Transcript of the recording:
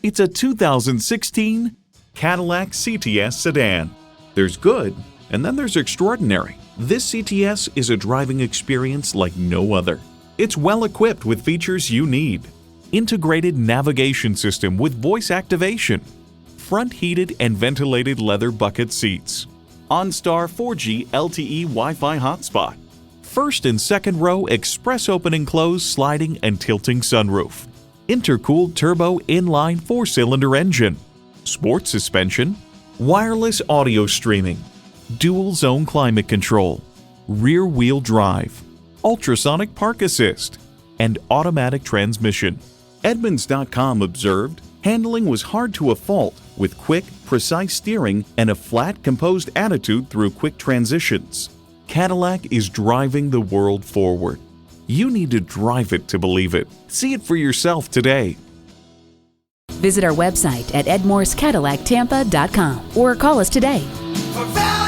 It's a 2016 Cadillac CTS sedan. There's good, and then there's extraordinary. This CTS is a driving experience like no other. It's well equipped with features you need. Integrated navigation system with voice activation. Front heated and ventilated leather bucket seats. OnStar 4G LTE Wi-Fi hotspot. First and second row express open and close sliding and tilting sunroof. Intercooled turbo inline 4-cylinder engine. Sport suspension. Wireless audio streaming. Dual zone climate control. Rear wheel drive. Ultrasonic park assist. And automatic transmission. Edmunds.com observed, handling was hard to a fault with quick, precise steering and a flat, composed attitude through quick transitions. Cadillac is driving the world forward. You need to drive it to believe it. See it for yourself today. Visit our website at edmorsecadillactampa.com or call us today. For value.